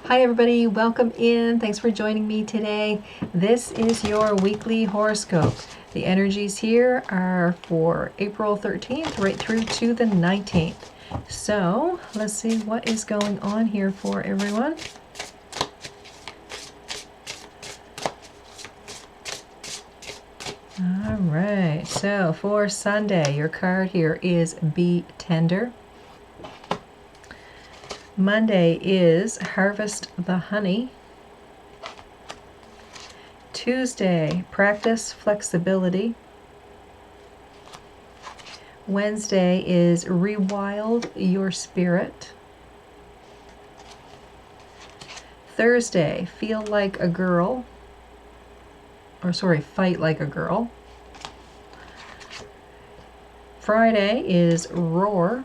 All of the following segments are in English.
Hi everybody, welcome in. Thanks for joining me today. This is your weekly horoscope. The energies here are for April 13th right through to the 19th. So let's see what is going on here for everyone. All right, so for Sunday, your card here is Be Tender. Monday is Harvest the Honey. Tuesday, Practice Flexibility. Wednesday is Rewild Your Spirit. Thursday, Feel Like a Girl. Fight Like a Girl. Friday is Roar.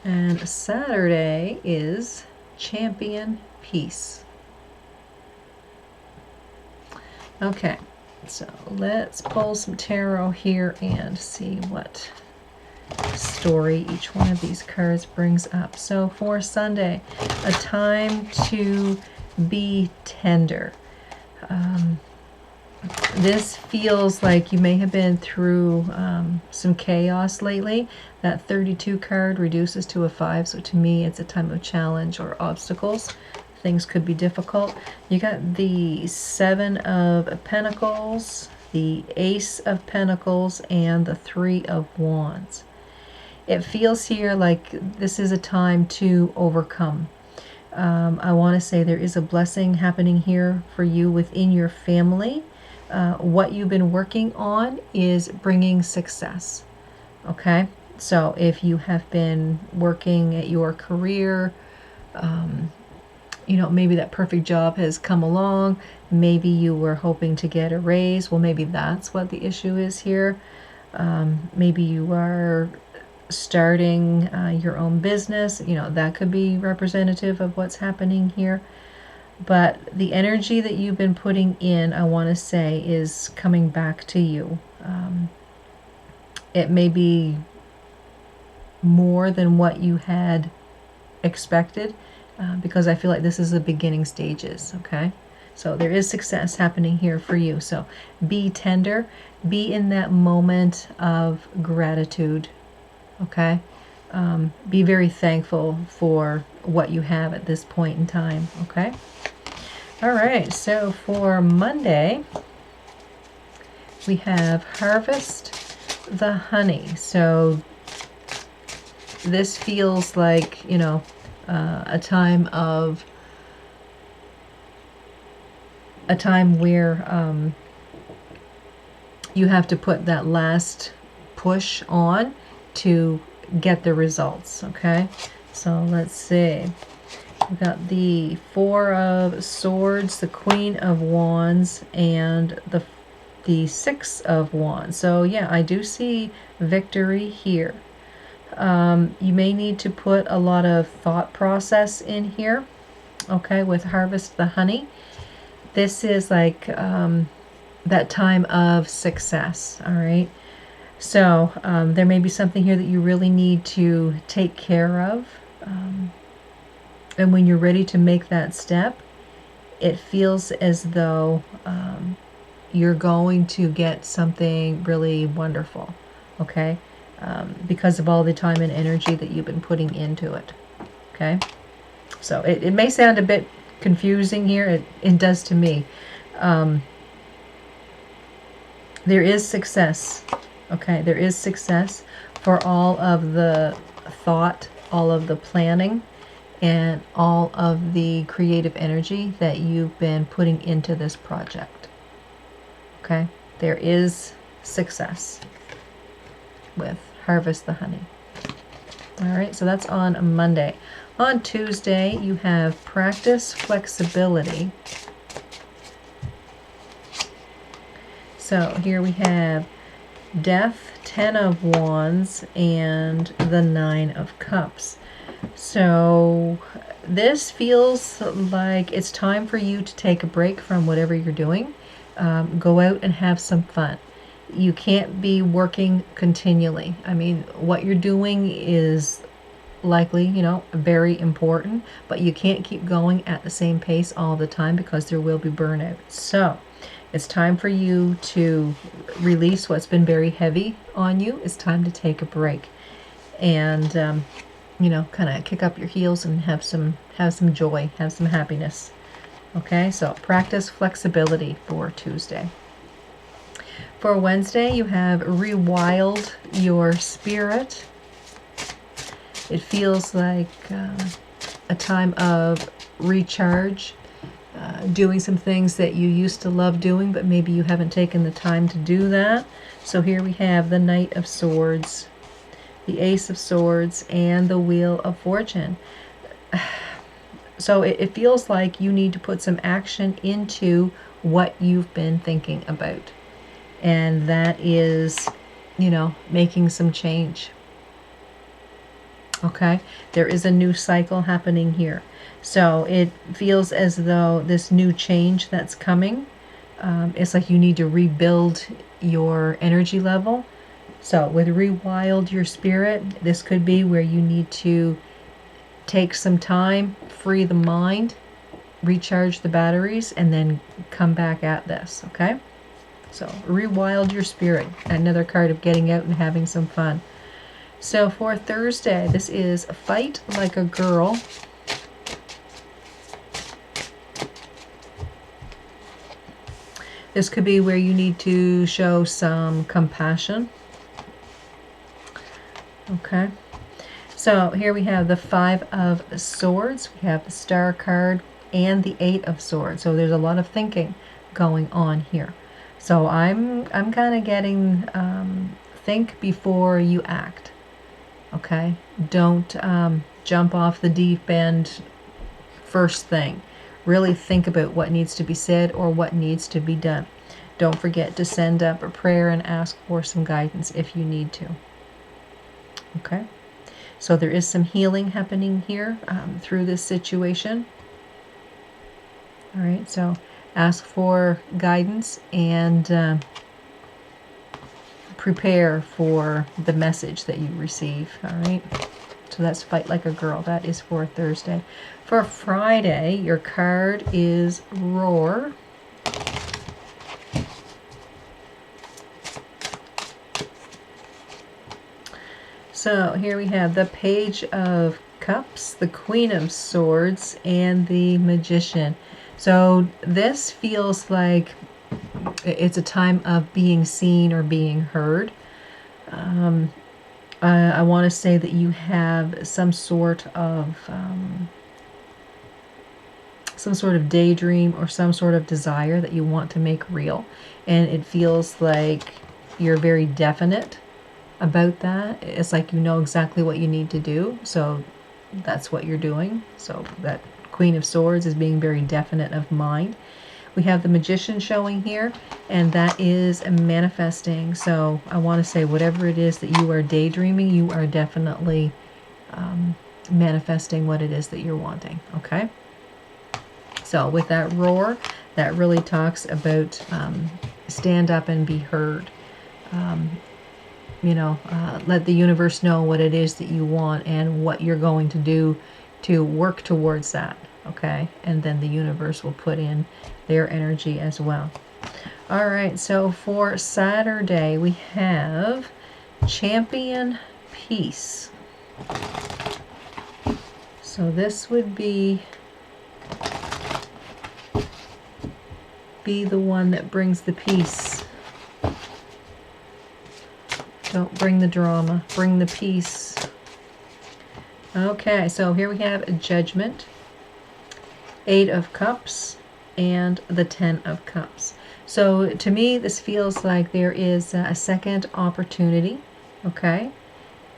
And Saturday is Champion Peace. Okay, so let's pull some tarot here and see what story each one of these cards brings up. So for Sunday, a time to be tender. This feels like you may have been through some chaos lately. That 32 card reduces to a 5, so to me it's a time of challenge or obstacles. Things could be difficult. You got the 7 of Pentacles, the Ace of Pentacles, and the 3 of Wands. It feels here like this is a time to overcome. I want to say there is a blessing happening here for you within your family. What you've been working on is bringing success. Okay, so if you have been working at your career, maybe that perfect job has come along. Maybe you were hoping to get a raise. Well, maybe that's what the issue is here. Maybe you are starting your own business. That could be representative of what's happening here. But the energy that you've been putting in, I want to say, is coming back to you. It may be more than what you had expected, because I feel like this is the beginning stages, okay? So there is success happening here for you. So be tender, be in that moment of gratitude, okay? Be very thankful for what you have at this point in time, okay? All right, so for Monday, we have Harvest the Honey. So this feels like, a time where you have to put that last push on to get the results, okay? So let's see. We've got the 4 of Swords, the Queen of Wands, and the 6 of Wands. So yeah, I do see victory here. You may need to put a lot of thought process in here, okay, with Harvest the Honey. This is like that time of success, all right? So there may be something here that you really need to take care of. And when you're ready to make that step, it feels as though you're going to get something really wonderful, okay? Because of all the time and energy that you've been putting into it, okay? So it may sound a bit confusing here. It does to me. There is success, okay? There is success for all of the thought, all of the planning, and all of the creative energy that you've been putting into this project. Okay? There is success with Harvest the Honey. All right, so that's on Monday. On Tuesday, you have Practice Flexibility. So here we have Death, 10 of Wands, and the 9 of Cups. So this feels like it's time for you to take a break from whatever you're doing. Go out and have some fun. You can't be working continually. I mean, what you're doing is likely, you know, very important, but you can't keep going at the same pace all the time because there will be burnout. So it's time for you to release what's been very heavy on you. It's time to take a break and, you know, kind of kick up your heels and have some joy, have some happiness. Okay, so practice flexibility for Tuesday. For Wednesday, you have rewild your spirit. It feels like a time of recharge, doing some things that you used to love doing, but maybe you haven't taken the time to do that. So here we have the Knight of Swords, the Ace of Swords, and the Wheel of Fortune. So it feels like you need to put some action into what you've been thinking about. And that is, you know, making some change. Okay, there is a new cycle happening here. So it feels as though this new change that's coming, it's like you need to rebuild your energy level. So with rewild your spirit, this could be where you need to take some time, free the mind, recharge the batteries, and then come back at this, okay? So rewild your spirit, another card of getting out and having some fun. So for Thursday, this is Fight Like a Girl. This could be where you need to show some compassion. Okay. So here we have the Five of Swords. We have the Star card and the Eight of Swords. So there's a lot of thinking going on here. So I'm kind of getting think before you act. Okay, don't jump off the deep end first thing. Really think about what needs to be said or what needs to be done. Don't forget to send up a prayer and ask for some guidance if you need to. Okay, so there is some healing happening here through this situation. All right, so ask for guidance and prepare for the message that you receive. All right, so that's Fight Like a Girl. That is for Thursday. For Friday, your card is Roar. So here we have the Page of Cups, the Queen of Swords, and the Magician. So this feels like it's a time of being seen or being heard. I want to say that you have some sort of daydream or some sort of desire that you want to make real, and it feels like you're very definite about that. It's like you know exactly what you need to do, so that's what you're doing. So that Queen of Swords is being very definite of mind. We have the Magician showing here, and that is manifesting. So I want to say whatever it is that you are daydreaming, you are definitely manifesting what it is that you're wanting. Okay. So with that Roar, that really talks about stand up and be heard. You know, let the universe know what it is that you want and what you're going to do to work towards that. Okay, and then the universe will put in their energy as well. All right, so for Saturday, we have Champion Peace. So this would be the one that brings the peace. Don't bring the drama, bring the peace. Okay, so here we have a Judgment, Eight of Cups, and the Ten of Cups. So to me, this feels like there is a second opportunity, okay?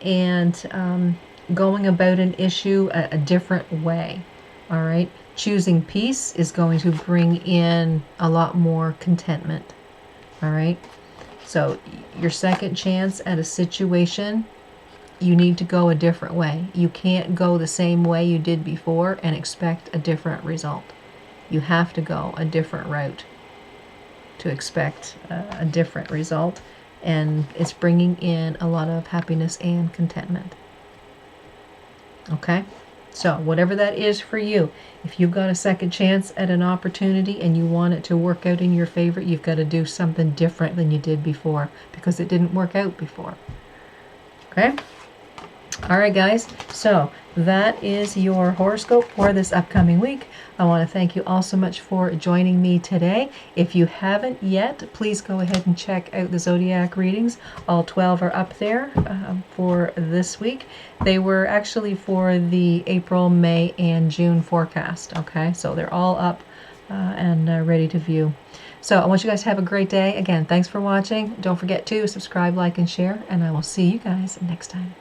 And going about an issue a different way, all right? Choosing peace is going to bring in a lot more contentment, all right? So your second chance at a situation, you need to go a different way. You can't go the same way you did before and expect a different result. You have to go a different route to expect a different result, and it's bringing in a lot of happiness and contentment. Okay? So whatever that is for you, if you've got a second chance at an opportunity and you want it to work out in your favor, you've got to do something different than you did before because it didn't work out before. Okay? All right, guys. So that is your horoscope for this upcoming week. I want to thank you all so much for joining me today. If you haven't yet, please go ahead and check out the zodiac readings. All 12 are up there for this week. They were actually for the April, May, and June forecast. Okay, so they're all up and ready to view. So I want you guys to have a great day. Again, thanks for watching. Don't forget to subscribe, like, and share, and I will see you guys next time.